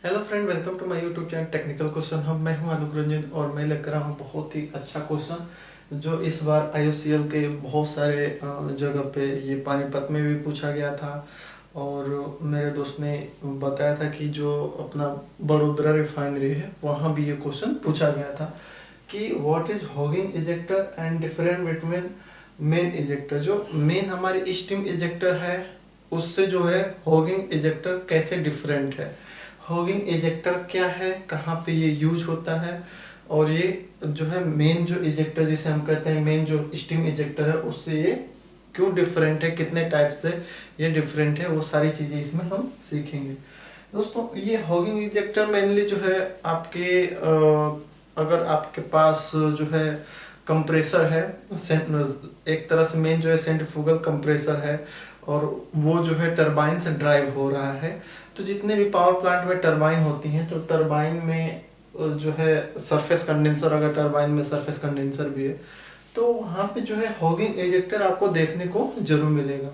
Hello friend, welcome to my YouTube channel technical question हम। मैं हूं आलोक रंजन और मैं लेकर रहा हूं बहुत ही अच्छा क्वेश्चन जो इस बार आईओसीएल के बहुत सारे जगह पे ये पानीपत में भी पूछा गया था। और मेरे दोस्त ने बताया था कि जो अपना बड़ोदरा रिफाइनरी है वहाँ भी ये क्वेश्चन पूछा गया था कि what is hugging ejector and different between main ejector. जो मेन हमारी स्टीम इजेक्टर है उससे जो है हॉगिंग इजेक्टर कैसे डिफरेंट है, हॉगिंग इजेक्टर क्या है, कहाँ पे ये यूज होता है, और ये जो है मेन जो इजेक्टर जिसे हम कहते हैं मेन जो स्टीम इजेक्टर है उससे ये क्यों डिफरेंट है, कितने टाइप से ये डिफरेंट है, वो सारी चीज़ें इसमें हम सीखेंगे। दोस्तों ये हॉगिंग इजेक्टर मेनली जो है आपके अगर आपके पास जो है कंप्रेसर है, एक तरह से मेन जो है सेंट्रीफ्यूगल कंप्रेसर है और वो जो है टरबाइन से ड्राइव हो रहा है। तो जितने भी पावर प्लांट में टरबाइन होती हैं तो टरबाइन में जो है सरफेस कंडेंसर, अगर टरबाइन में सरफेस कंडेंसर भी है तो वहाँ पे जो है हॉगिंग इजेक्टर आपको देखने को जरूर मिलेगा।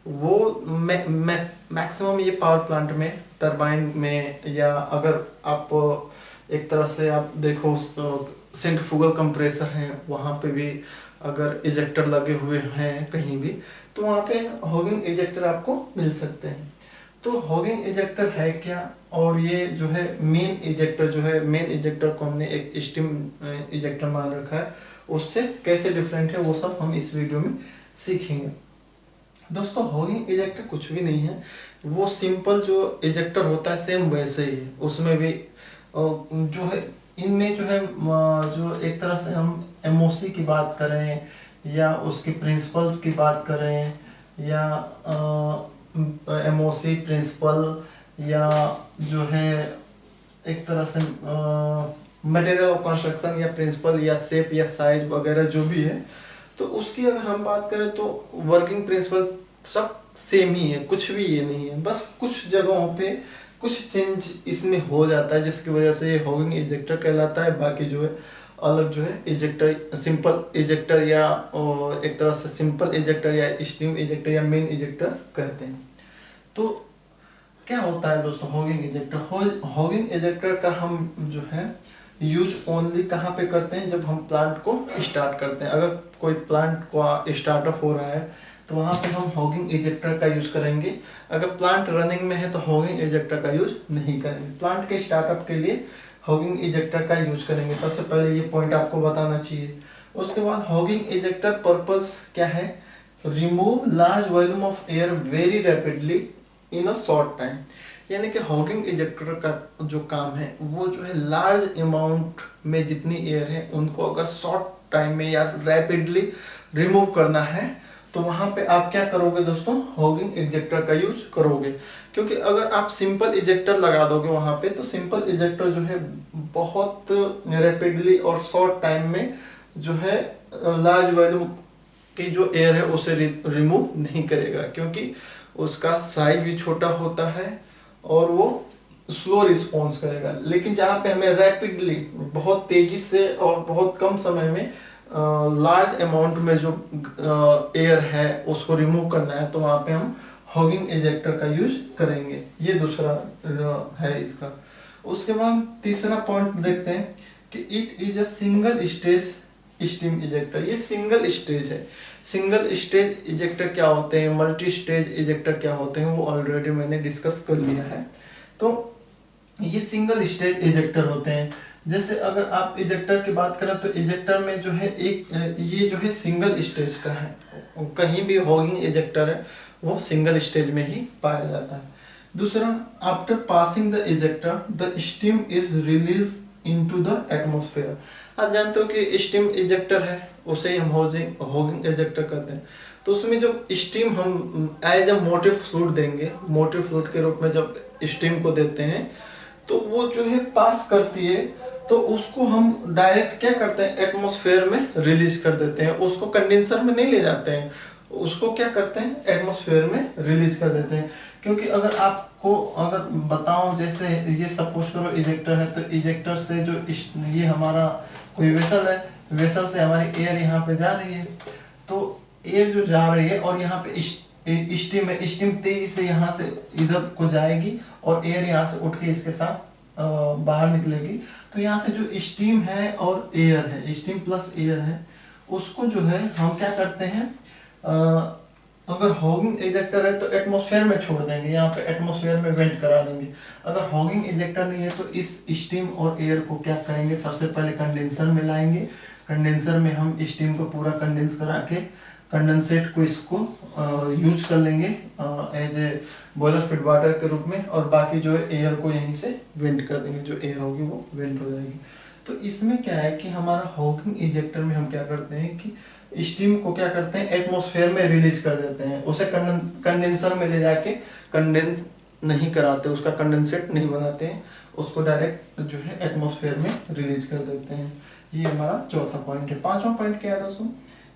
वो मैक्सिमम ये पावर प्लांट में टरबाइन में, या अगर आप एक तरह से आप देखो सेंट्रीफ्यूगल कंप्रेसर हैं वहाँ पे भी अगर इजेक्टर लगे हुए हैं कहीं भी तो वहाँ पे हॉगिंग इजेक्टर आपको मिल सकते हैं। तो हॉगिंग इजेक्टर है क्या, और ये जो है मेन इजेक्टर जो है, मेन इजेक्टर को हमने एक स्टीम इजेक्टर मान रखा है, उससे कैसे डिफरेंट है वो सब हम इस वीडियो में सीखेंगे। दोस्तों हॉगिंग इजेक्टर कुछ भी नहीं है, वो सिंपल जो इजेक्टर होता है सेम वैसे ही है। उसमें भी जो है इनमें जो है जो एक तरह से हम एमओसी की बात करें या उसके प्रिंसिपल की बात करें या एमओसी प्रिंसिपल या जो है एक तरह से मटेरियल ऑफ कंस्ट्रक्शन या प्रिंसिपल या शेप या साइज वगैरह जो भी है, तो उसकी अगर हम बात करें तो वर्किंग प्रिंसिपल सब सेम ही है, कुछ भी ये नहीं है। बस कुछ जगहों पे कुछ चेंज इसमें हो जाता है जिसकी वजह से ये हॉगिंग इजेक्टर कहलाता है। बाकी जो है अलग जो है इजेक्टर, सिंपल इजेक्टर या एक तरह से सिंपल इजेक्टर या स्टीम इजेक्टर या मेन इजेक्टर कहते हैं। तो क्या होता है दोस्तों हॉगिंग इजेक्टर? हॉगिंग इजेक्टर का हम जो है यूज ओनली कहाँ पे करते हैं, जब हम प्लांट को स्टार्ट करते हैं। अगर कोई प्लांट को स्टार्टअप हो रहा है तो वहाँ पे हम हॉगिंग इजेक्टर का यूज करेंगे। अगर प्लांट रनिंग में है तो हॉगिंग इजेक्टर का यूज नहीं करेंगे। प्लांट के स्टार्टअप के लिए हॉगिंग इजेक्टर का यूज करेंगे, सबसे पहले ये पॉइंट आपको बताना चाहिए। उसके बाद हॉगिंग इजेक्टर पर्पस क्या है? Remove large volume of air very rapidly in a short time. यानी कि हॉगिंग इजेक्टर का जो काम है वो जो है लार्ज अमाउंट में जितनी एयर है उनको अगर शॉर्ट टाइम में या रैपिडली रिमूव करना है तो वहां पे आप क्या करोगे दोस्तों? हॉगिंग इजेक्टर का यूज करोगे। क्योंकि अगर आप सिंपल इजेक्टर लगा दोगे वहां पे तो सिंपल इजेक्टर जो है बहुत रैपिडली और शॉर्ट टाइम में जो है लार्ज वॉल्यूम की जो एयर है उसे रिमूव नहीं करेगा, क्योंकि उसका साइज भी छोटा होता है और वो स्लो रिस्पॉन्स करेगा। लेकिन जहाँ पे हमें रैपिडली बहुत तेजी से और बहुत कम समय में लार्ज अमाउंट में जो एयर है उसको रिमूव करना है तो वहाँ पे हम हॉगिंग इजेक्टर का यूज करेंगे। ये दूसरा है इसका। उसके बाद तीसरा पॉइंट देखते हैं कि it is a single stage steam ejector. ये सिंगल स्टेज है। सिंगल स्टेज इजेक्टर क्या होते हैं, मल्टी स्टेज इजेक्टर क्या होते हैं, वो ऑलरेडी मैंने डिस्कस कर लिया है। तो ये सिंगल स्टेज इजेक्टर होते हैं। जैसे अगर आप इजेक्टर की बात करें तो इजेक्टर में जो है एक ये जो है सिंगल स्टेज का है, कहीं भी हॉगिंग इजेक्टर है वो सिंगल स्टेज में ही पाया जाता है। दूसरा, after passing the ejector the steam is release into the atmosphere. आप जानते हो कि स्टीम इजेक्टर है उसे ही हम हॉगिंग इजेक्टर कहते हैं। तो उसमें जब स्टीम हम एज अ मोटिव फ्लूइड देंगे, मोटिव फ्लूइड के रूप में जब स्टीम को देते हैं तो वो जो है पास करती है तो उसको हम डायरेक्ट क्या करते हैं एटमॉस्फेयर में रिलीज कर देते हैं। उसको कंडेंसर में नहीं ले जाते हैं, उसको क्या करते हैं एटमॉस्फेयर में रिलीज कर देते हैं। क्योंकि अगर आपको अगर बताऊं, जैसे ये सपोज करो इजेक्टर है तो इजेक्टर से जो ये हमारा कोई वेसल है, वेसल से हमारी एयर यहाँ पे जा रही है, तो एयर जो जा रही है और यहाँ पे स्टीम है, स्टीम तेजी से यहाँ से इधर को जाएगी और एयर यहाँ से उठ के इसके साथ बाहर निकलेगी। तो यहाँ से जो स्टीम है और एयर है, स्टीम प्लस एयर है, उसको जो है हम क्या करते हैं, अगर हॉगिंग इजेक्टर है तो एटमॉस्फेयर में छोड़ देंगे, यहाँ पे एटमॉस्फेयर में वेंट करा देंगे। अगर हॉगिंग इजेक्टर नहीं है तो इस स्टीम और एयर को क्या करेंगे, सबसे पहले कंडेंसर में लाएंगे। कंडेंसर में हम स्टीम को पूरा कंडेंस करा के कंडेंसेट को इसको यूज कर लेंगे as a boiler feed water के रूप में, और बाकी जो है एयर को यहीं से वेंट कर देंगे, जो एयर होगी वो वेंट हो जाएगी। तो इसमें क्या है कि हमारा हॉगिंग इजेक्टर में हम क्या करते हैं कि स्टीम को क्या करते हैं, एटमॉस्फेयर में रिलीज कर देते हैं, उसे कंडेंसर में ले जाके कंडेंस नहीं कराते, उसका कंडेंसेट नहीं बनाते हैं, उसको डायरेक्ट जो है एटमॉस्फेयर में रिलीज कर देते हैं। ये हमारा चौथा पॉइंट है। पांचवा पॉइंट क्या है दोस्तों,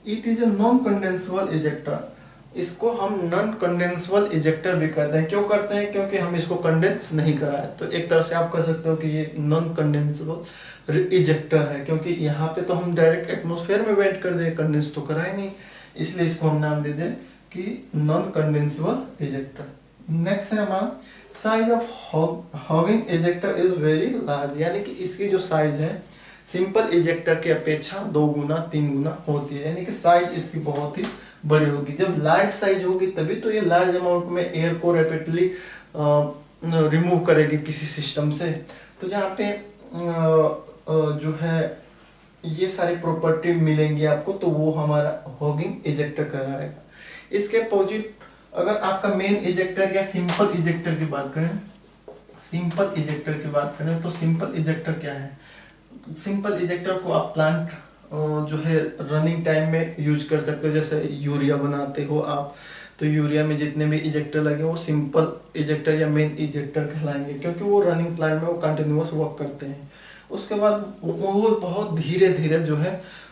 it is a non condensable ejector. इसको हम नॉन कंडेंसेबल इजेक्टर भी कहते हैं। क्यों करते हैं, क्योंकि हम इसको कंडेंस नहीं कराए। तो एक तरह से आप कह सकते हो कि ये नॉन कंडेंसेबल इजेक्टर है, क्योंकि यहाँ पे तो हम डायरेक्ट एटमॉस्फेयर में वेंट कर दे, कंडेंस तो कराए नहीं, इसलिए इसको हम नाम दे दें कि नॉन कंडेंसेबल इजेक्टर। नेक्स्ट है हमारा size of hugging ejector is very large, यानी कि इसकी जो साइज है सिंपल इजेक्टर की अपेक्षा 2 गुना 3 गुना होती है, यानी कि साइज इसकी बहुत ही बड़ी होगी। जब लार्ज साइज होगी तभी तो ये लार्ज अमाउंट में एयर को रैपिडली रिमूव करेगी किसी सिस्टम से। तो जहाँ पे जो है ये सारी प्रॉपर्टी मिलेंगी आपको, तो वो हमारा हॉगिंग इजेक्टर कहलाएगा। इसके अपोजिट अगर आपका मेन इजेक्टर या सिंपल इजेक्टर की बात करें, सिंपल इजेक्टर की बात करें तो सिंपल इजेक्टर क्या है, सिंपल इजेक्टर को आप प्लांट जो है रनिंग टाइम में यूज कर सकते हो। जैसे यूरिया बनाते हो आप, तो यूरिया में जितने भी इजेक्टर लगे वो सिंपल इजेक्टर या मेन इजेक्टर कहलाएंगे, क्योंकि वो रनिंग प्लांट में वो कंटिन्यूअस वर्क करते हैं। उसके बाद वो बहुत धीरे धीरे जो है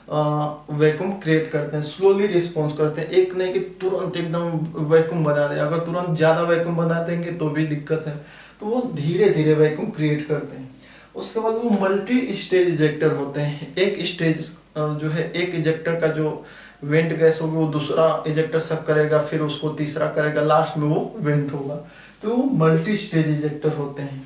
वैक्यूम क्रिएट करते हैं, स्लोली रिस्पॉन्स करते हैं। एक नहीं कि तुरंत एकदम वैक्यूम बना दे, अगर तुरंत ज़्यादा वैक्यूम बना देंगे तो भी दिक्कत है, तो वो धीरे धीरे वैक्यूम क्रिएट करते हैं। उसके बाद वो मल्टी स्टेज इजेक्टर होते हैं। एक स्टेज जो है, एक इजेक्टर का जो वेंट गैस होगी वो दूसरा इजेक्टर सक करेगा, फिर उसको तीसरा करेगा, लास्ट में वो वेंट होगा, तो वो मल्टी स्टेज इजेक्टर होते हैं।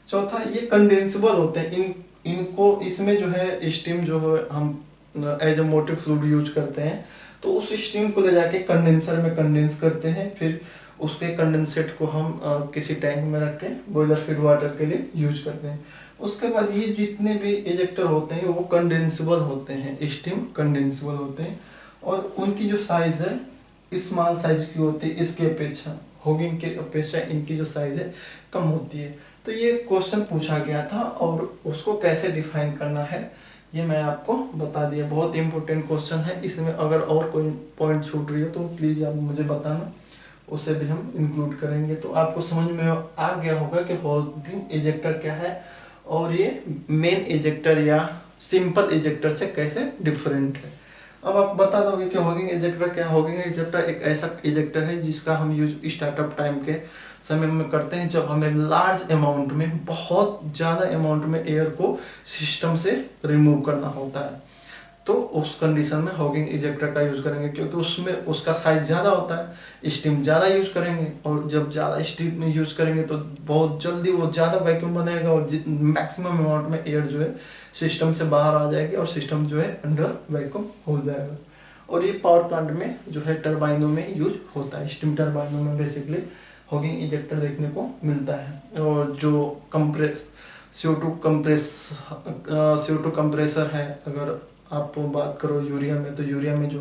चौथा, ये कंडेंसेबल होते हैं। इनको इसमें जो है स्टीम जो है हम as a motive fluid use करते हैं, तो उस स्टीम को ले जाके कंडेंसर में कंडेंस करते हैं, फिर उसके कंडेंसेट को हम किसी टैंक में रख के बॉयलर फीड वाटर के लिए यूज करते हैं। उसके बाद ये जितने भी इजेक्टर होते हैं वो कंडेंसेबल होते हैं, स्टीम कंडेंसेबल होते हैं, और उनकी जो साइज है स्मॉल साइज की होती है, इसके अपेक्षा हॉगिंग के अपेक्षा इनकी जो साइज है कम होती है। तो ये क्वेश्चन पूछा गया था और उसको कैसे डिफाइन करना है ये मैं आपको बता दिया। बहुत इंपॉर्टेंट क्वेश्चन है, इसमें अगर और कोई पॉइंट छूट रही हो तो प्लीज आप मुझे बताना, उसे भी हम इंक्लूड करेंगे। तो आपको समझ में आ गया होगा कि हॉगिंग इजेक्टर क्या है और ये मेन इजेक्टर या सिंपल इजेक्टर से कैसे डिफरेंट है। अब आप बता दोगे कि हॉगिंग इजेक्टर क्या है। हॉगिंग इजेक्टर एक ऐसा इजेक्टर है जिसका हम यूज स्टार्टअप टाइम के समय में करते हैं, जब हमें लार्ज अमाउंट में, बहुत ज़्यादा अमाउंट में एयर को सिस्टम से रिमूव करना होता है। तो उस कंडीशन में हॉगिंग इजेक्टर का यूज करेंगे, क्योंकि उसमें उसका साइज ज़्यादा होता है, स्टीम ज़्यादा यूज करेंगे, और जब ज़्यादा स्टीम यूज करेंगे तो बहुत जल्दी वो ज़्यादा वैक्यूम बनाएगा और मैक्सिमम अमाउंट में एयर जो है सिस्टम से बाहर आ जाएगी और सिस्टम जो है अंडर वैक्यूम हो जाएगा। और ये पावर प्लांट में जो है टर्बाइनों में यूज होता है, स्टीम टर्बाइनों में बेसिकली हॉगिंग इजेक्टर देखने को मिलता है। और जो कंप्रेस CO2 कंप्रेसर है, अगर आप बात करो यूरिया में, तो यूरिया में जो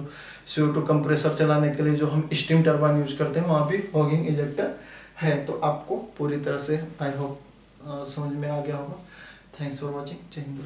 CO2 कंप्रेसर चलाने के लिए जो हम स्टीम टर्बाइन यूज करते हैं वहाँ भी हॉगिंग इजेक्टर है। तो आपको पूरी तरह से आई होप समझ में आ गया होगा। Thanks for watching. जय हिंद।